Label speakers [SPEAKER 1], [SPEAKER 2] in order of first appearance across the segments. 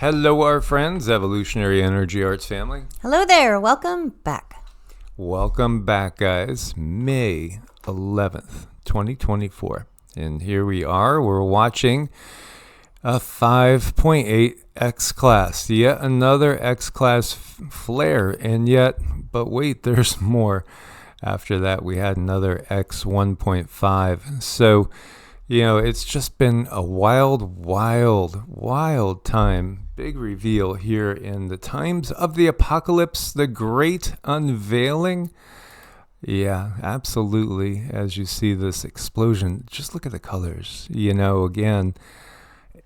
[SPEAKER 1] Hello, our friends, Evolutionary Energy Arts family.
[SPEAKER 2] Hello there. Welcome back.
[SPEAKER 1] Welcome back, guys. May 11th, 2024. And here we are. We're watching a 5.8 X-Class. Yet another X-Class flare. And yet, but wait, there's more. After that, we had another X 1.5. So, it's just been a wild time. Big reveal here in the times of the apocalypse, the great unveiling. Yeah, absolutely. As you see this explosion, just look at the colors. Again,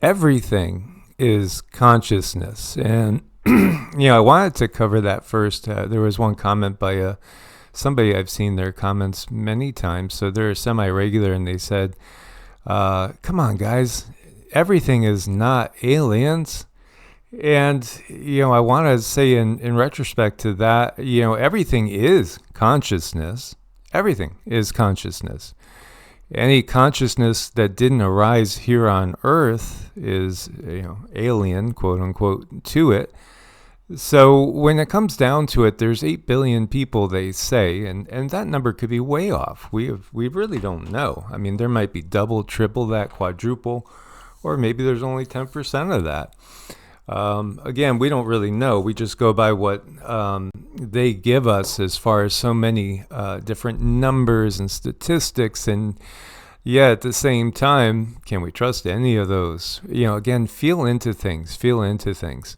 [SPEAKER 1] everything is consciousness. And, I wanted to cover that first. There was one comment by somebody I've seen their comments many times. So they're semi-regular, and they said, come on, guys, everything is not aliens. And, I want to say in retrospect to that, everything is consciousness. Everything is consciousness. Any consciousness that didn't arise here on Earth is, alien, quote unquote, to it. So when it comes down to it, there's 8 billion people, they say, and that number could be way off. We really don't know. I mean, there might be double, triple that, quadruple, or maybe there's only 10% of that. Again, we don't really know. We just go by what they give us as far as so many different numbers and statistics. And yeah, at the same time, can we trust any of those? Again, feel into things.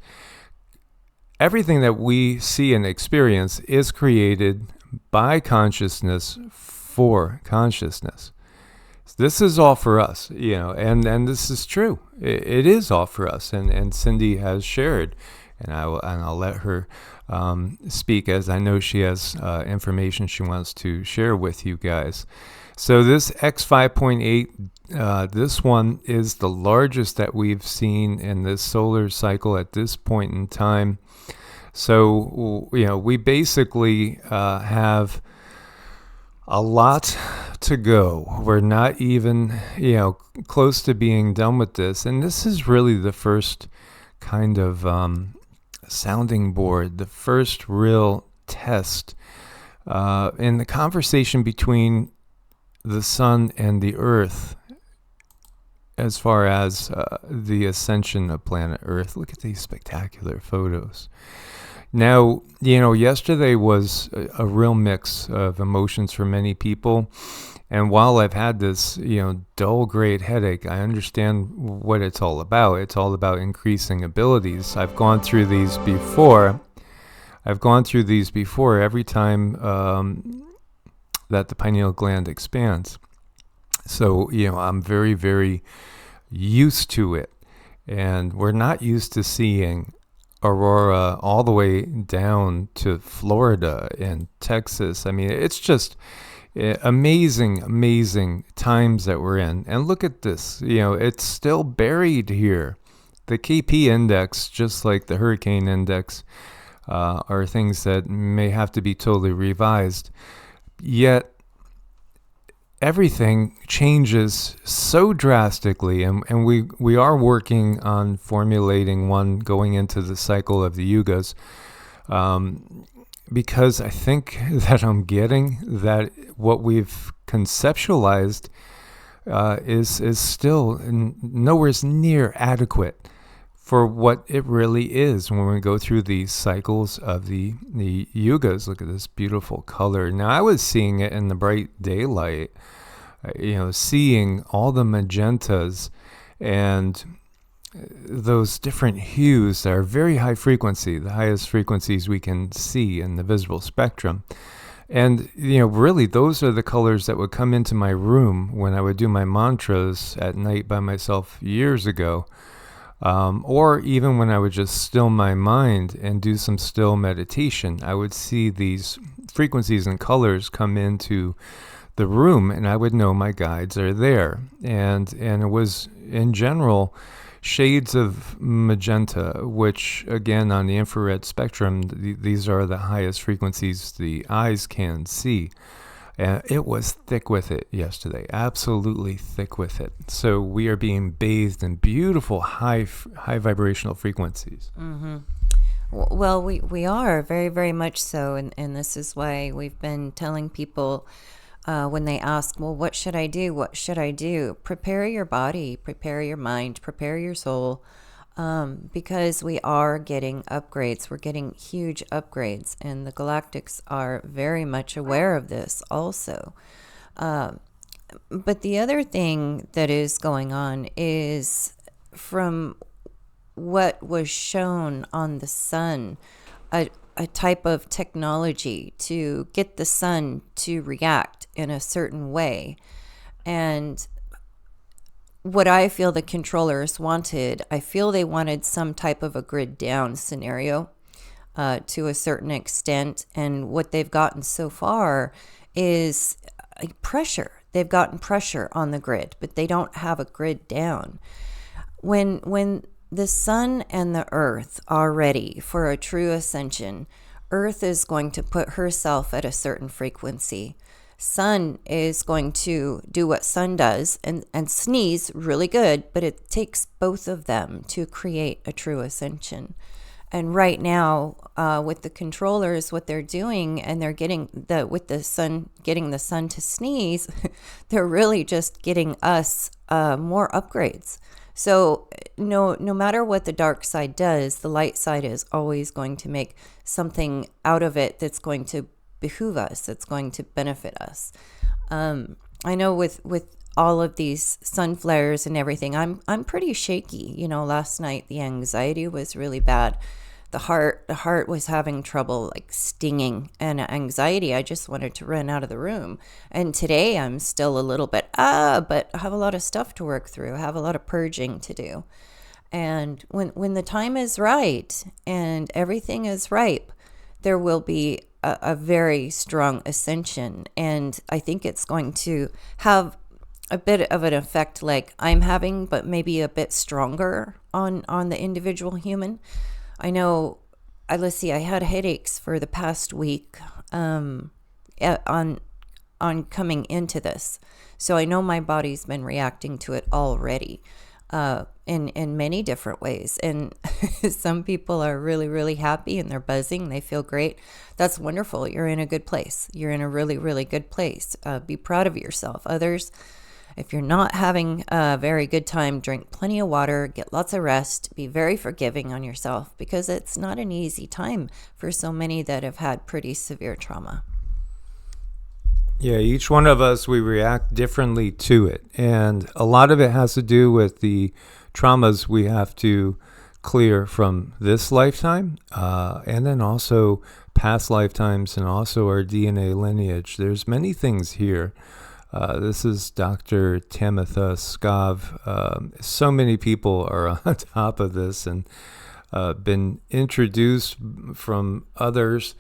[SPEAKER 1] Everything that we see and experience is created by consciousness for consciousness. This is all for us, and this is true. It is all for us, and Cindy has shared, and I'll let her speak, as I know she has information she wants to share with you guys. So this X 5.8, this one is the largest that we've seen in this solar cycle at this point in time. So, we basically have a lot to go. We're not even, close to being done with this. And this is really the first kind of sounding board, the first real test in the conversation between the sun and the earth as far as the ascension of planet Earth. Look at these spectacular photos. Now, yesterday was a real mix of emotions for many people. And while I've had this, dull, great headache, I understand what it's all about. It's all about increasing abilities. I've gone through these before. Every time that the pineal gland expands. So, I'm very, very used to it. And we're not used to seeing Aurora all the way down to Florida and Texas. I mean, it's just amazing times that we're in. And look at this, it's still buried here. The KP index, just like the hurricane index, are things that may have to be totally revised. Yet everything changes so drastically, and we are working on formulating one going into the cycle of the yugas, because I think that I'm getting that what we've conceptualized is still nowhere near adequate for what it really is when we go through these cycles of the yugas. Look at this beautiful color. Now, I was seeing it in the bright daylight, seeing all the magentas and those different hues that are very high frequency, the highest frequencies we can see in the visible spectrum. And, really, those are the colors that would come into my room when I would do my mantras at night by myself years ago. Or even when I would just still my mind and do some still meditation, I would see these frequencies and colors come into the room, and I would know my guides are there. And it was, in general, shades of magenta, which, again, on the infrared spectrum, these are the highest frequencies the eyes can see. And it was thick with it yesterday, absolutely thick with it. So we are being bathed in beautiful high vibrational frequencies.
[SPEAKER 2] Mm-hmm. Well, we are very, very much so. And this is why we've been telling people when they ask, well, what should I do? What should I do? Prepare your body, prepare your mind, prepare your soul. Because we are getting upgrades. We're getting huge upgrades, and the galactics are very much aware of this also. But the other thing that is going on is, from what was shown on the sun, a type of technology to get the sun to react in a certain way. And what I feel the controllers wanted, I feel they wanted some type of a grid down scenario to a certain extent. And what they've gotten so far is pressure. They've gotten pressure on the grid, but they don't have a grid down. When the sun and the earth are ready for a true ascension, earth is going to put herself at a certain frequency. Sun is going to do what sun does and sneeze really good, but it takes both of them to create a true ascension. And right now, with the controllers, what they're doing, and they're getting with the sun, getting the sun to sneeze, they're really just getting us more upgrades. So no matter what the dark side does, the light side is always going to make something out of it that's going to behoove us, it's going to benefit us. I know with all of these sun flares and everything, I'm pretty shaky. Last night the anxiety was really bad. The heart was having trouble, like stinging, and anxiety. I just wanted to run out of the room. And today I'm still a little bit but I have a lot of stuff to work through. I have a lot of purging to do. And when the time is right and everything is ripe, there will be a very strong ascension. And I think it's going to have a bit of an effect like I'm having, but maybe a bit stronger on the individual human. I know, let's see, I had headaches for the past week on coming into this. So I know my body's been reacting to it already. In many different ways. And some people are really, really happy and they're buzzing. They feel great. That's wonderful. You're in a good place. You're in a really, really good place. Be proud of yourself. Others, if you're not having a very good time, drink plenty of water, get lots of rest, be very forgiving on yourself, because it's not an easy time for so many that have had pretty severe trauma.
[SPEAKER 1] Yeah, each one of us, we react differently to it. And a lot of it has to do with the traumas we have to clear from this lifetime, and then also past lifetimes, and also our DNA lineage. There's many things here. This is Dr. Tamitha Skov. So many people are on top of this and been introduced from others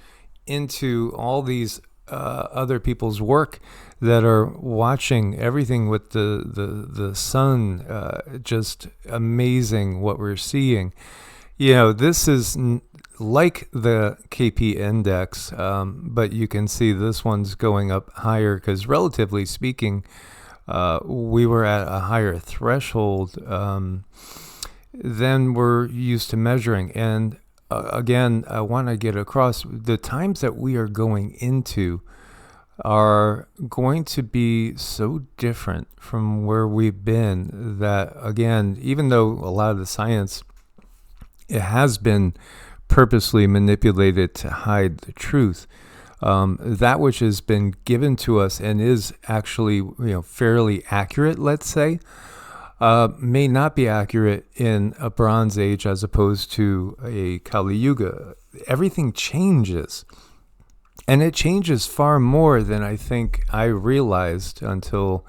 [SPEAKER 1] into all these other people's work that are watching everything with the sun. Just amazing what we're seeing. This is like the KP index, but you can see this one's going up higher because, relatively speaking, we were at a higher threshold than we're used to measuring. And again, I want to get across the times that we are going into are going to be so different from where we've been that, again, even though a lot of the science, it has been purposely manipulated to hide the truth, that which has been given to us and is actually fairly accurate, let's say, may not be accurate in a Bronze Age as opposed to a Kali Yuga. Everything changes. And it changes far more than I think I realized until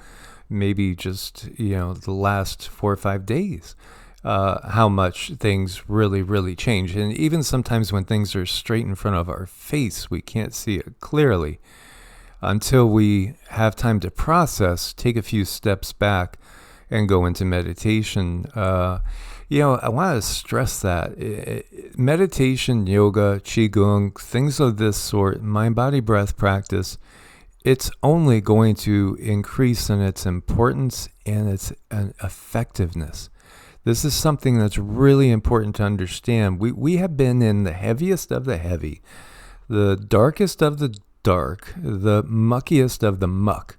[SPEAKER 1] maybe just, the last 4 or 5 days, how much things really, really change. And even sometimes when things are straight in front of our face, we can't see it clearly until we have time to process, take a few steps back, and go into meditation. I want to stress that meditation, yoga, Qigong, things of this sort, mind, body, breath practice it's only going to increase in its importance and its effectiveness. This is something that's really important to understand. We have been in the heaviest of the heavy, the darkest of the dark, the muckiest of the muck,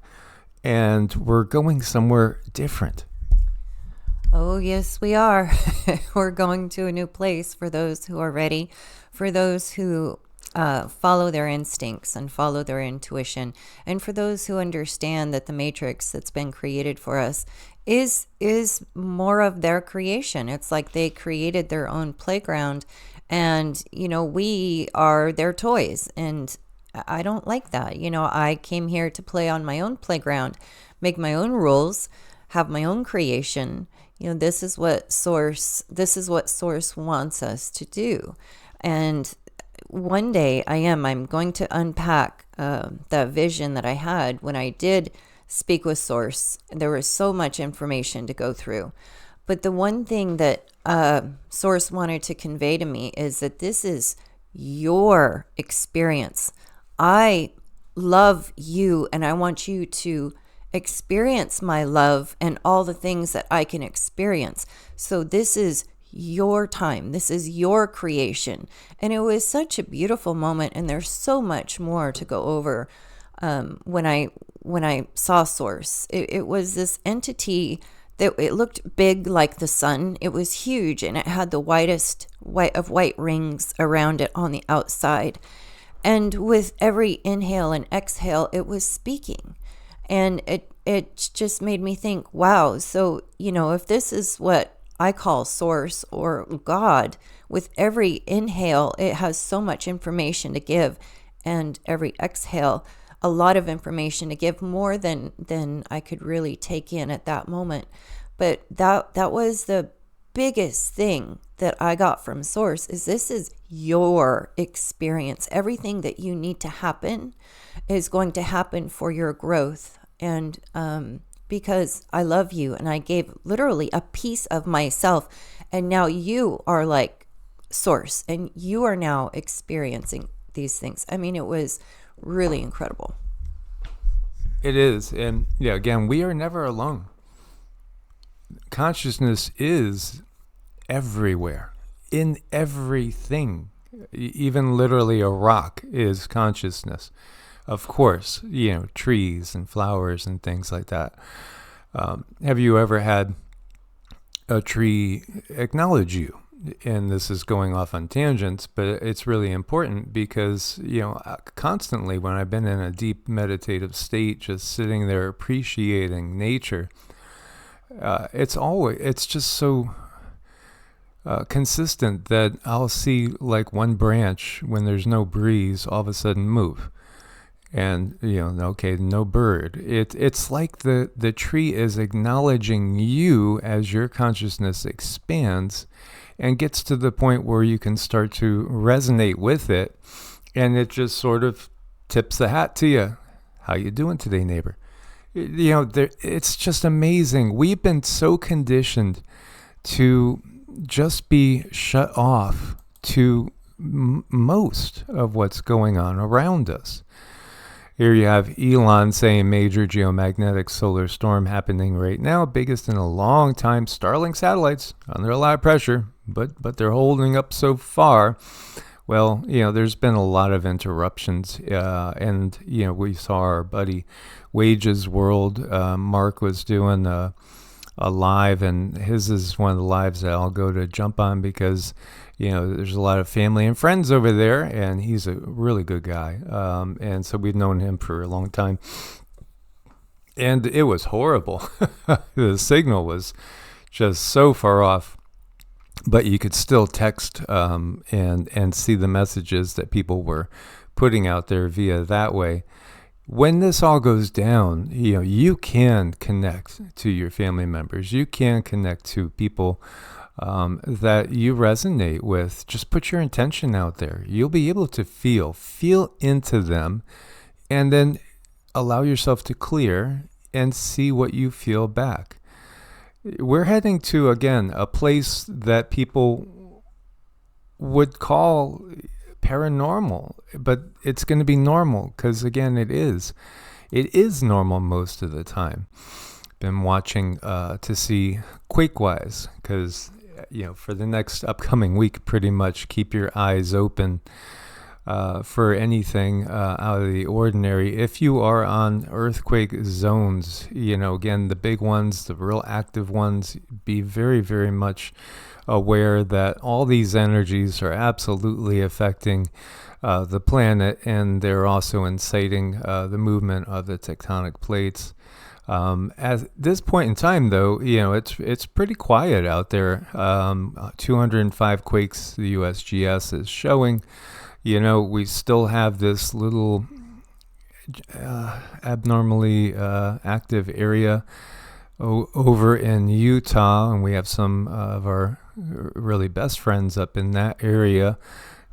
[SPEAKER 1] and we're going somewhere different.
[SPEAKER 2] Oh, yes, we are. We're going to a new place for those who are ready, for those who follow their instincts and follow their intuition, and for those who understand that the matrix that's been created for us is more of their creation. It's like they created their own playground, and we are their toys. And I don't like that. I came here to play on my own playground, make my own rules, have my own creation. This is what source wants us to do. And one day I'm going to unpack the vision that I had when I did speak with Source. There was so much information to go through. But the one thing that Source wanted to convey to me is that this is your experience. I love you, and I want you to experience my love and all the things that I can experience. So this is your time. This is your creation. And it was such a beautiful moment. And there's so much more to go over. When I saw Source, it was this entity that it looked big like the sun. It was huge, and it had the white rings around it on the outside. And with every inhale and exhale, it was speaking. And it just made me think, wow, so, if this is what I call Source or God, with every inhale, it has so much information to give. And every exhale, a lot of information to give, more than I could really take in at that moment. But that was the biggest thing that I got from Source, is this is your experience. Everything that you need to happen is going to happen for your growth. And because I love you, and I gave literally a piece of myself, and now you are like Source, and you are now experiencing these things. I mean, it was really incredible.
[SPEAKER 1] It is. And again, we are never alone. Consciousness is everywhere, in everything. Even literally a rock is consciousness. Of course, trees and flowers and things like that. Have you ever had a tree acknowledge you? And this is going off on tangents, but it's really important because, constantly when I've been in a deep meditative state, just sitting there appreciating nature, it's just so consistent that I'll see like one branch when there's no breeze all of a sudden move. And, okay, no bird. It's like the tree is acknowledging you as your consciousness expands and gets to the point where you can start to resonate with it. And it just sort of tips the hat to you. How you doing today, neighbor? It's just amazing. We've been so conditioned to just be shut off to most of what's going on around us. Here you have Elon saying major geomagnetic solar storm happening right now, biggest in a long time. Starlink satellites under a lot of pressure, but they're holding up so far. Well, there's been a lot of interruptions, and we saw our buddy Wages World. Mark was doing a live, and his is one of the lives that I'll go to jump on because there's a lot of family and friends over there, and he's a really good guy. And so we've known him for a long time. And it was horrible. The signal was just so far off. But you could still text and see the messages that people were putting out there via that way. When this all goes down, you can connect to your family members. You can connect to people that you resonate with. Just put your intention out there. You'll be able to feel into them, and then allow yourself to clear and see what you feel back. We're heading to, again, a place that people would call paranormal, but it's going to be normal because, again, it is. it is normal most of the time. Been watching to see quake-wise, because for the next upcoming week, pretty much keep your eyes open for anything out of the ordinary. If you are on earthquake zones, again, the big ones, the real active ones, be very, very much aware that all these energies are absolutely affecting the planet, and they're also inciting the movement of the tectonic plates. At this point in time, though, it's pretty quiet out there. 205 quakes the USGS is showing. We still have this little abnormally active area over in Utah, and we have some of our really best friends up in that area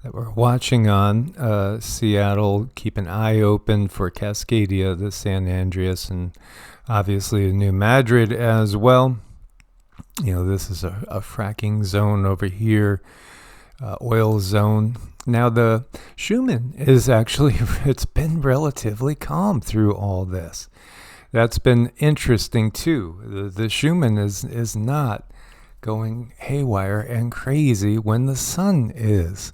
[SPEAKER 1] that we're watching on. Seattle, keep an eye open for Cascadia, the San Andreas, and obviously New Madrid as well. This is a fracking zone over here, oil zone. Now the Schumann is actually, it's been relatively calm through all this. That's been interesting too. The Schumann is not going haywire and crazy when the sun is.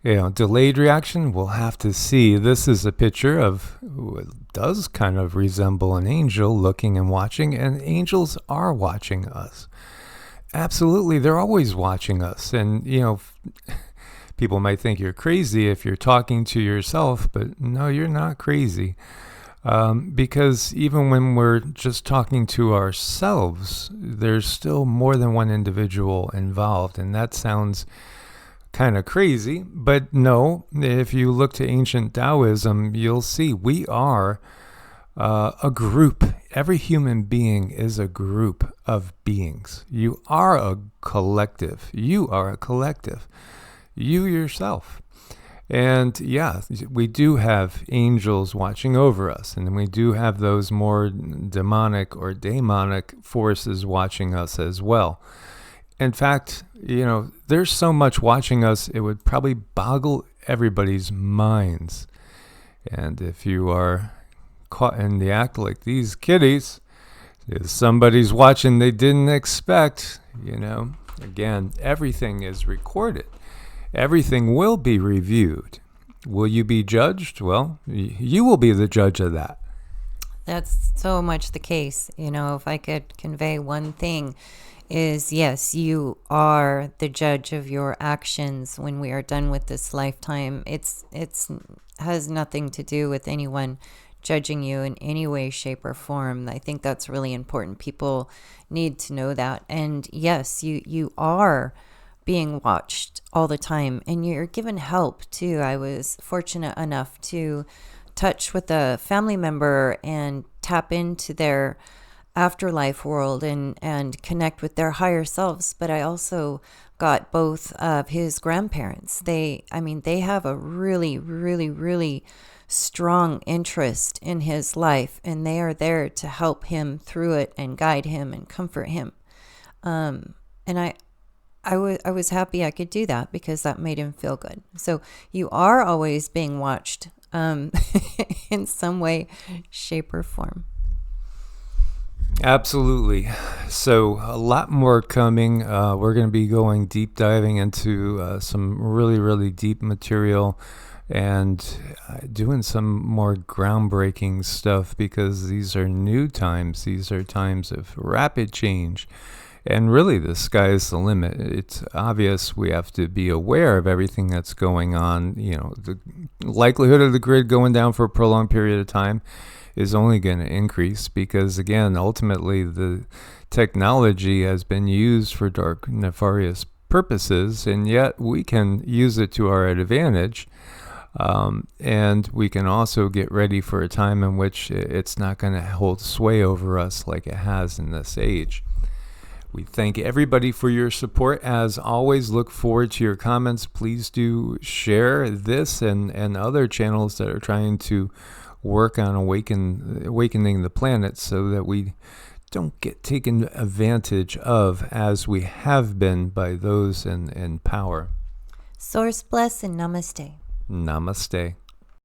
[SPEAKER 1] Delayed reaction, we'll have to see. This is a picture of what does kind of resemble an angel looking and watching, and angels are watching us. Absolutely, they're always watching us. And, people might think you're crazy if you're talking to yourself, but no, you're not crazy. Because even when we're just talking to ourselves, there's still more than one individual involved, and that sounds kind of crazy, but no, if you look to ancient Taoism, you'll see we are a group. Every human being is a group of beings. You are a collective. You are a collective. You yourself. And yeah, we do have angels watching over us, and then we do have those more demonic or daemonic forces watching us as well. In fact, there's so much watching us, it would probably boggle everybody's minds. And if you are caught in the act like these kiddies, if somebody's watching they didn't expect, again, everything is recorded. Everything will be reviewed. Will you be judged? Well, you will be the judge of that.
[SPEAKER 2] That's so much the case. If I could convey one thing, is yes, you are the judge of your actions when we are done with this lifetime. It's has nothing to do with anyone judging you in any way, shape, or form. I think that's really important. People need to know that. And yes, you are being watched all the time, and you're given help too. I was fortunate enough to touch with a family member and tap into their afterlife world and connect with their higher selves. But I also got both of his grandparents. They have a really, really, really strong interest in his life, and they are there to help him through it and guide him and comfort him. And I was happy I could do that because that made him feel good. So you are always being watched in some way, shape, or form.
[SPEAKER 1] Absolutely. So a lot more coming. We're going to be going deep diving into some really, really deep material and doing some more groundbreaking stuff, because these are new times. These are times of rapid change. And really, the sky is the limit. It's obvious we have to be aware of everything that's going on. The likelihood of the grid going down for a prolonged period of time is only going to increase, because again, ultimately the technology has been used for dark, nefarious purposes, and yet we can use it to our advantage. And we can also get ready for a time in which it's not going to hold sway over us like it has in this age. We thank everybody for your support. As always, look forward to your comments. Please do share this and other channels that are trying to work on awakening the planet, so that we don't get taken advantage of as we have been by those in power.
[SPEAKER 2] Source bless and namaste.
[SPEAKER 1] Namaste.